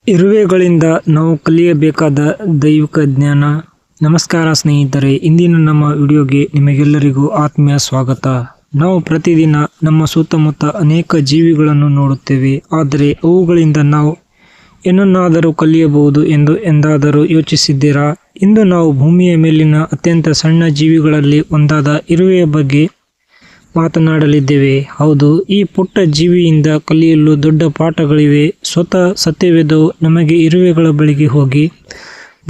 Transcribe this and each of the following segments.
ಇರುವೆಗಳಿಂದ ನಾವು ಕಲಿಯಬೇಕಾದ ದೈವಿಕ ಜ್ಞಾನ. ನಮಸ್ಕಾರ ಸ್ನೇಹಿತರೆ, ಇಂದಿನ ನಮ್ಮ ವಿಡಿಯೋಗೆ ನಿಮಗೆಲ್ಲರಿಗೂ ಆತ್ಮೀಯ ಸ್ವಾಗತ. ನಾವು ಪ್ರತಿದಿನ ನಮ್ಮ ಸುತ್ತಮುತ್ತ ಅನೇಕ ಜೀವಿಗಳನ್ನು ನೋಡುತ್ತೇವೆ, ಆದರೆ ಅವುಗಳಿಂದ ನಾವು ಏನನ್ನಾದರೂ ಕಲಿಯಬಹುದು ಎಂದು ಎಂದಾದರೂ ಯೋಚಿಸಿದ್ದೀರಾ? ಇಂದು ನಾವು ಭೂಮಿಯ ಮೇಲಿನ ಅತ್ಯಂತ ಸಣ್ಣ ಜೀವಿಗಳಲ್ಲಿ ಒಂದಾದ ಇರುವೆಯ ಬಗ್ಗೆ ಮಾತನಾಡಲಿದ್ದೇವೆ. ಹೌದು, ಈ ಪುಟ್ಟ ಜೀವಿಯಿಂದ ಕಲಿಯಲು ದೊಡ್ಡ ಪಾಠಗಳಿವೆ. ಸ್ವತಃ ಸತ್ಯವೇದವು ನಮಗೆ ಇರುವೆಗಳ ಬಳಿಗೆ ಹೋಗಿ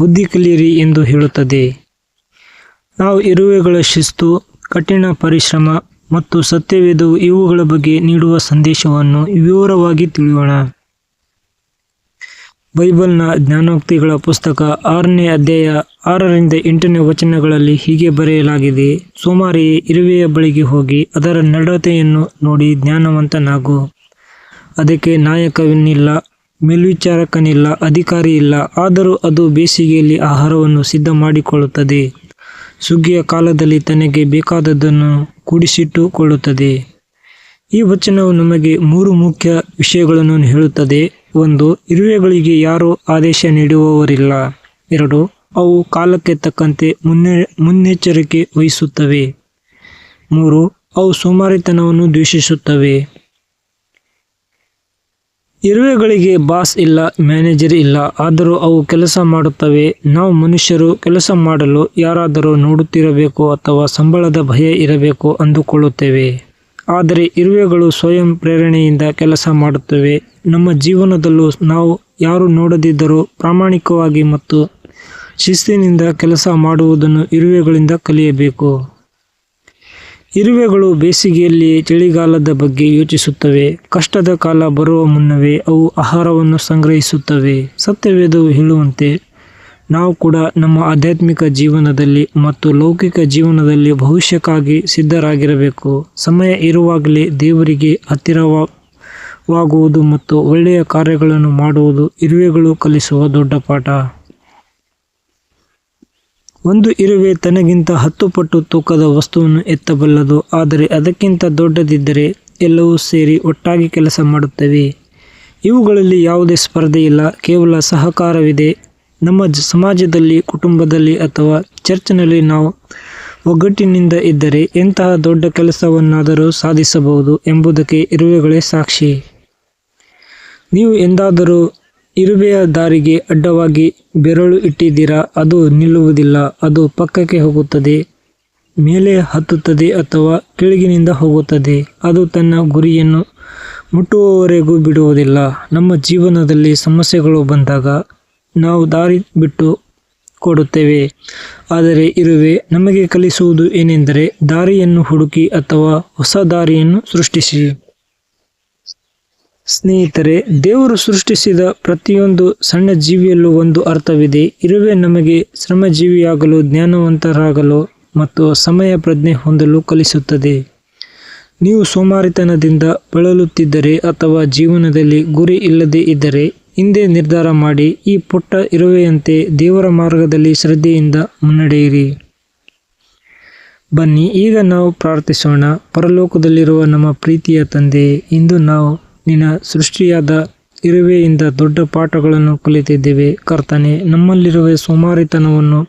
ಬುದ್ಧಿ ಕಲಿಯಿರಿ ಎಂದು ಹೇಳುತ್ತದೆ. ನಾವು ಇರುವೆಗಳ ಶಿಸ್ತು, ಕಠಿಣ ಪರಿಶ್ರಮ ಮತ್ತು ಸತ್ಯವೇದವು ಇವುಗಳ ಬಗ್ಗೆ ನೀಡುವ ಸಂದೇಶವನ್ನು ವಿವರವಾಗಿ ತಿಳಿಯೋಣ. ಬೈಬಲ್ನ ಜ್ಞಾನೋಕ್ತಿಗಳ ಪುಸ್ತಕ 6ನೇ ಅಧ್ಯಾಯ 6ರಿಂದ 8ನೇ ವಚನಗಳಲ್ಲಿ ಹೀಗೆ ಬರೆಯಲಾಗಿದೆ: ಸೋಮಾರಿಯೇ, ಇರುವೆಯ ಬಳಿಗೆ ಹೋಗಿ ಅದರ ನಡತೆಯನ್ನು ನೋಡಿ ಜ್ಞಾನವಂತನಾಗು. ಅದಕ್ಕೆ ನಾಯಕನಿಲ್ಲ, ಮೇಲ್ವಿಚಾರಕನಿಲ್ಲ, ಅಧಿಕಾರಿ ಇಲ್ಲ, ಆದರೂ ಅದು ಬೇಸಿಗೆಯಲ್ಲಿ ಆಹಾರವನ್ನು ಸಿದ್ಧ ಮಾಡಿಕೊಳ್ಳುತ್ತದೆ, ಸುಗ್ಗಿಯ ಕಾಲದಲ್ಲಿ ತನಗೆ ಬೇಕಾದದ್ದನ್ನು ಕೂಡಿಸಿಟ್ಟುಕೊಳ್ಳುತ್ತದೆ. ಈ ವಚನವು ನಮಗೆ 3 ಮುಖ್ಯ ವಿಷಯಗಳನ್ನು ಹೇಳುತ್ತದೆ. 1. ಇರುವೆಗಳಿಗೆ ಯಾರೂ ಆದೇಶ ನೀಡುವವರಿಲ್ಲ. 2. ಅವು ಕಾಲಕ್ಕೆ ತಕ್ಕಂತೆ ಮುನ್ನೆಚ್ಚರಿಕೆ ವಹಿಸುತ್ತವೆ. 3. ಅವು ಸೋಮಾರಿತನವನ್ನು ದ್ವೇಷಿಸುತ್ತವೆ. ಇರುವೆಗಳಿಗೆ ಬಾಸ್ ಇಲ್ಲ, ಮ್ಯಾನೇಜರ್ ಇಲ್ಲ, ಆದರೂ ಅವು ಕೆಲಸ ಮಾಡುತ್ತವೆ. ನಾವು ಮನುಷ್ಯರು ಕೆಲಸ ಮಾಡಲು ಯಾರಾದರೂ ನೋಡುತ್ತಿರಬೇಕು ಅಥವಾ ಸಂಬಳದ ಭಯ ಇರಬೇಕು ಅಂದುಕೊಳ್ಳುತ್ತೇವೆ, ಆದರೆ ಇರುವೆಗಳು ಸ್ವಯಂ ಪ್ರೇರಣೆಯಿಂದ ಕೆಲಸ ಮಾಡುತ್ತವೆ. ನಮ್ಮ ಜೀವನದಲ್ಲೂ ನಾವು ಯಾರು ನೋಡದಿದ್ದರೂ ಪ್ರಾಮಾಣಿಕವಾಗಿ ಮತ್ತು ಶಿಸ್ತಿನಿಂದ ಕೆಲಸ ಮಾಡುವುದನ್ನು ಇರುವೆಗಳಿಂದ ಕಲಿಯಬೇಕು. ಇರುವೆಗಳು ಬೇಸಿಗೆಯಲ್ಲಿ ಚಳಿಗಾಲದ ಬಗ್ಗೆ ಯೋಚಿಸುತ್ತವೆ. ಕಷ್ಟದ ಕಾಲ ಬರುವ ಮುನ್ನವೇ ಅವು ಆಹಾರವನ್ನು ಸಂಗ್ರಹಿಸುತ್ತವೆ. ಸತ್ಯವೇದವು ಹೇಳುವಂತೆ ನಾವು ಕೂಡ ನಮ್ಮ ಆಧ್ಯಾತ್ಮಿಕ ಜೀವನದಲ್ಲಿ ಮತ್ತು ಲೌಕಿಕ ಜೀವನದಲ್ಲಿ ಭವಿಷ್ಯಕ್ಕಾಗಿ ಸಿದ್ಧರಾಗಿರಬೇಕು. ಸಮಯ ಇರುವಾಗಲೇ ದೇವರಿಗೆ ಹತ್ತಿರವಾಗುವುದು ಮತ್ತು ಒಳ್ಳೆಯ ಕಾರ್ಯಗಳನ್ನು ಮಾಡುವುದು ಇರುವೆಗಳು ಕಲಿಸುವ ದೊಡ್ಡ ಪಾಠ. ಒಂದು ಇರುವೆ ತನಗಿಂತ 10 ಪಟ್ಟು ತೂಕದ ವಸ್ತುವನ್ನು ಎತ್ತಬಲ್ಲದು, ಆದರೆ ಅದಕ್ಕಿಂತ ದೊಡ್ಡದಿದ್ದರೆ ಎಲ್ಲವೂ ಸೇರಿ ಒಟ್ಟಾಗಿ ಕೆಲಸ ಮಾಡುತ್ತವೆ. ಇವುಗಳಲ್ಲಿ ಯಾವುದೇ ಸ್ಪರ್ಧೆ ಇಲ್ಲ, ಕೇವಲ ಸಹಕಾರವಿದೆ. ನಮ್ಮ ಸಮಾಜದಲ್ಲಿ, ಕುಟುಂಬದಲ್ಲಿ ಅಥವಾ ಚರ್ಚ್ನಲ್ಲಿ ನಾವು ಒಗ್ಗಟ್ಟಿನಿಂದ ಇದ್ದರೆ ಎಂತಹ ದೊಡ್ಡ ಕೆಲಸವನ್ನಾದರೂ ಸಾಧಿಸಬಹುದು ಎಂಬುದಕ್ಕೆ ಇರುವೆಗಳೇ ಸಾಕ್ಷಿ. ನೀವು ಎಂದಾದರೂ ಇರುವೆಯ ದಾರಿಗೆ ಅಡ್ಡವಾಗಿ ಬೆರಳು ಇಟ್ಟಿದ್ದೀರಾ? ಅದು ನಿಲ್ಲುವುದಿಲ್ಲ. ಅದು ಪಕ್ಕಕ್ಕೆ ಹೋಗುತ್ತದೆ, ಮೇಲೆ ಹತ್ತುತ್ತದೆ ಅಥವಾ ಕೆಳಗಿನಿಂದ ಹೋಗುತ್ತದೆ. ಅದು ತನ್ನ ಗುರಿಯನ್ನು ಮುಟ್ಟುವವರೆಗೂ ಬಿಡುವುದಿಲ್ಲ. ನಮ್ಮ ಜೀವನದಲ್ಲಿ ಸಮಸ್ಯೆಗಳು ಬಂದಾಗ ನಾವು ದಾರಿ ಬಿಟ್ಟು ಕೊಡುತ್ತೇವೆ, ಆದರೆ ಇರುವೆ ನಮಗೆ ಕಲಿಸುವುದು ಏನೆಂದರೆ ದಾರಿಯನ್ನು ಹುಡುಕಿ ಅಥವಾ ಹೊಸ ದಾರಿಯನ್ನು ಸೃಷ್ಟಿಸಿ. ಸ್ನೇಹಿತರೆ, ದೇವರು ಸೃಷ್ಟಿಸಿದ ಪ್ರತಿಯೊಂದು ಸಣ್ಣ ಜೀವಿಯಲ್ಲೂ ಒಂದು ಅರ್ಥವಿದೆ. ಇರುವೆ ನಮಗೆ ಶ್ರಮಜೀವಿಯಾಗಲು, ಜ್ಞಾನವಂತರಾಗಲು ಮತ್ತು ಸಮಯ ಪ್ರಜ್ಞೆ ಹೊಂದಲು ಕಲಿಸುತ್ತದೆ. ನೀವು ಸೋಮಾರಿತನದಿಂದ ಬಳಲುತ್ತಿದ್ದರೆ ಅಥವಾ ಜೀವನದಲ್ಲಿ ಗುರಿ ಇಲ್ಲದೆ ಇದ್ದರೆ ಹಿಂದೆ ನಿರ್ಧಾರ ಮಾಡಿ ಈ ಪುಟ್ಟ ಇರುವೆಯಂತೆ ದೇವರ ಮಾರ್ಗದಲ್ಲಿ ಶ್ರದ್ಧೆಯಿಂದ ಮುನ್ನಡೆಯಿರಿ. ಬನ್ನಿ ಈಗ ನಾವು ಪ್ರಾರ್ಥಿಸೋಣ. ಪರಲೋಕದಲ್ಲಿರುವ ನಮ್ಮ ಪ್ರೀತಿಯ ತಂದೆಯೇ, ಇಂದು ನಾವು ನಿನ್ನ ಸೃಷ್ಟಿಯಾದ ಇರುವೆಯಿಂದ ದೊಡ್ಡ ಪಾಠಗಳನ್ನು ಕಲಿತಿದ್ದೇವೆ. ಕರ್ತನೇ, ನಮ್ಮಲ್ಲಿರುವ ಸೋಮಾರಿತನವನ್ನು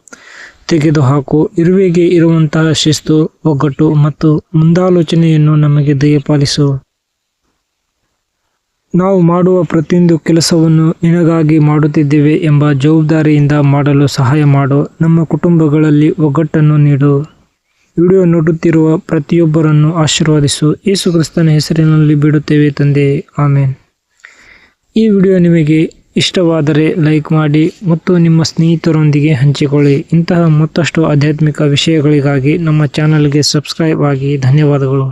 ತೆಗೆದುಹಾಕು. ಇರುವೆಗೆ ಇರುವಂತಹ ಶಿಸ್ತು, ಒಗ್ಗಟ್ಟು ಮತ್ತು ಮುಂದಾಲೋಚನೆಯನ್ನು ನಮಗೆ ದಯಪಾಲಿಸು. ನಾವು ಮಾಡುವ ಪ್ರತಿಯೊಂದು ಕೆಲಸವನ್ನು ನಿನಗಾಗಿ ಮಾಡುತ್ತಿದ್ದೇವೆ ಎಂಬ ಜವಾಬ್ದಾರಿಯಿಂದ ಮಾಡಲು ಸಹಾಯ ಮಾಡು. ನಮ್ಮ ಕುಟುಂಬಗಳಲ್ಲಿ ಒಗ್ಗಟ್ಟನ್ನು ನೀಡು. ವಿಡಿಯೋ ನೋಡುತ್ತಿರುವ ಪ್ರತಿಯೊಬ್ಬರನ್ನು ಆಶೀರ್ವದಿಸು. ಯೇಸು ಕ್ರಿಸ್ತನ ಹೆಸರಿನಲ್ಲಿ ಬಿಡುತ್ತೇವೆ ತಂದೆ, ಆಮೇನ್. ಈ ವಿಡಿಯೋ ನಿಮಗೆ ಇಷ್ಟವಾದರೆ ಲೈಕ್ ಮಾಡಿ ಮತ್ತು ನಿಮ್ಮ ಸ್ನೇಹಿತರೊಂದಿಗೆ ಹಂಚಿಕೊಳ್ಳಿ. ಇಂತಹ ಮತ್ತಷ್ಟು ಆಧ್ಯಾತ್ಮಿಕ ವಿಷಯಗಳಿಗಾಗಿ ನಮ್ಮ ಚಾನಲ್ಗೆ ಸಬ್ಸ್ಕ್ರೈಬ್ ಆಗಿ. ಧನ್ಯವಾದಗಳು.